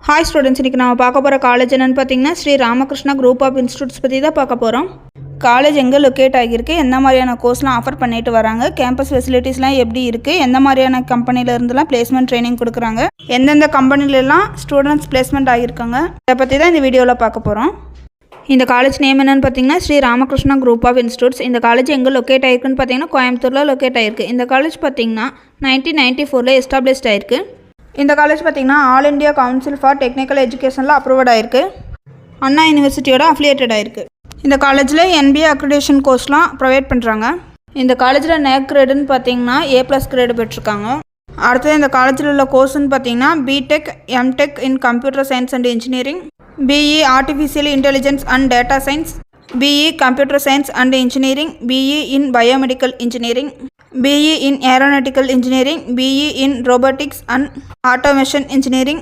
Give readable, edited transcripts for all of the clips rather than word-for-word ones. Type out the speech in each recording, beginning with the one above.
Hi students, இன்றைக்கி நம்ம பார்க்க போகிற காலேஜ் என்னென்னு பார்த்தீங்கன்னா Sri Ramakrishna group of institutes பற்றி தான் பார்க்க போகிறோம். காலேஜ் எங்கே லொக்கேட் ஆகியிருக்கு, எந்த மாதிரியான கோர்ஸ்லாம் ஆஃபர் பண்ணிட்டு வராங்க, கேம்பஸ் ஃபெசிலிட்டிஸ்லாம் எப்படி இருக்குது, எந்த மாதிரியான கம்பெனிலேருந்துலாம் பிளேஸ்மெண்ட் ட்ரைனிங் கொடுக்குறாங்க, எந்தெந்த கம்பெனிலலாம் ஸ்டூடெண்ட்ஸ் பிளேஸ்மெண்ட் ஆகியிருக்காங்க, இதை பற்றி தான் இந்த வீடியோவில் பார்க்க போகிறோம். இந்த காலேஜ் நேம் என்னென்னு பார்த்தீங்கன்னா Sri Ramakrishna group of institutes. இந்த காலேஜ் எங்கே லொக்கேட் ஆகிருக்குன்னு பார்த்தீங்கன்னா கோயம்புத்தூரில் லொக்கேட் ஆகிருக்கு. இந்த காலேஜ் பார்த்தீங்கன்னா 1994 எஸ்டாப்ளிஷ்ட் ஆகிருக்கு. இந்த காலேஜ் பார்த்திங்கன்னா all India council for technical எஜுகேஷனில் அப்ரூவ்ட் ஆகிருக்கு. அண்ணா யூனிவர்சிட்டியோட அஃபிலியேட்டட் ஆகிருக்கு. இந்த காலேஜில் NBA அக்ரிடேஷன் கோர்ஸ்லாம் ப்ரொவைட் பண்ணுறாங்க. இந்த காலேஜில் நேக் கிரேடுன்னு பார்த்தீங்கன்னா A+ கிரேடு பெற்றிருக்காங்க. அடுத்தது இந்த காலேஜில் உள்ள கோர்ஸ்ன்னு பார்த்தீங்கன்னா BTech, MTech in computer science and engineering, BE artificial intelligence and data science, BE computer science and engineering, BE in biomedical engineering, BE in Aeronautical Engineering, BE in Robotics and Automation Engineering,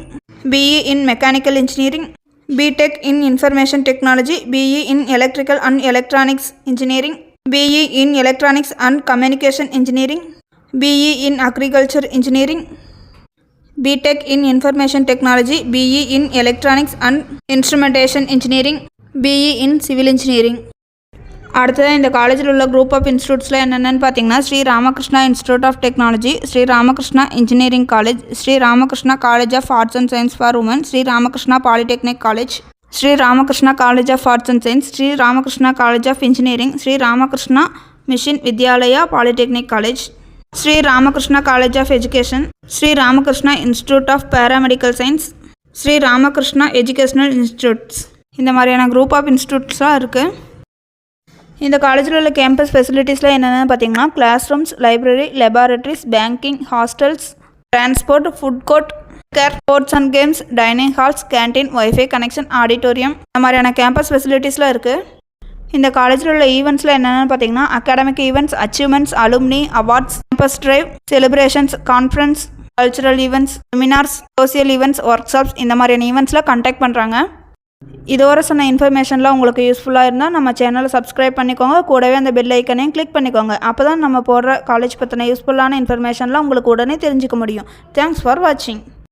BE in Mechanical Engineering, BTech in Information Technology, BE in Electrical and Electronics Engineering, BE in Electronics and Communication Engineering, BE in Agriculture Engineering, BTech in Information Technology, BE in Electronics and Instrumentation Engineering, BE in Civil Engineering. அடுத்ததாக இந்த காலேஜில் உள்ள group of இன்ஸ்டியூட்ஸில் என்னென்னு பார்த்தீங்கன்னா Sri Ramakrishna institute of technology, Sri Ramakrishna engineering college, Sri Ramakrishna college of arts and science for women, Sri Ramakrishna polytechnic college, Sri Ramakrishna college of arts and science, Sri Ramakrishna college of engineering, Sri Ramakrishna mission Vidyalaya polytechnic college, Sri Ramakrishna college of education, Sri Ramakrishna institute of paramedical science, Sri Ramakrishna educational institutes. இந்த மாதிரியான group of இன்ஸ்டியூட்ஸ்லாம் இருக்குது. இந்த காலேஜில் உள்ள campus ஃபெசிலிட்டிஸில் என்னென்னு பார்த்தீங்கன்னா class rooms, library, laboratories, banking, hostels, transport, food court, care, sports and games, dining halls, canteen, wifi connection, auditorium, இந்த மாதிரியான கேம்பஸ் ஃபெசிலிட்டிஸ்லாம் இருக்குது. இந்த காலேஜில் உள்ள ஈவெண்ட்ஸில் என்னென்னு பார்த்தீங்கன்னா academic events, achievements, alumni, awards, campus drive, celebrations, conference, cultural events, seminars, social events, workshops, இந்த மாதிரியான ஈவெண்ட்ஸில் கண்டக்ட் பண்ணுறாங்க. இதுவரை சொன்ன இன்ஃபர்மேஷன்லாம் உங்களுக்கு யூஸ்ஃபுல்லாக இருந்தால் நம்ம சேனலை சப்ஸ்கிரைப் பண்ணிக்கோங்க. கூடவே அந்த பெல் ஐக்கனையும் கிளிக் பண்ணிக்கோங்க. அப்போ தான் நம்ம போடுற காலேஜ் பற்றின யூஸ்ஃபுல்லான இன்ஃபர்மேஷன்லாம் உங்களுக்கு உடனே தெரிஞ்சுக்க முடியும். தேங்க்ஸ் ஃபார் வாட்சிங்.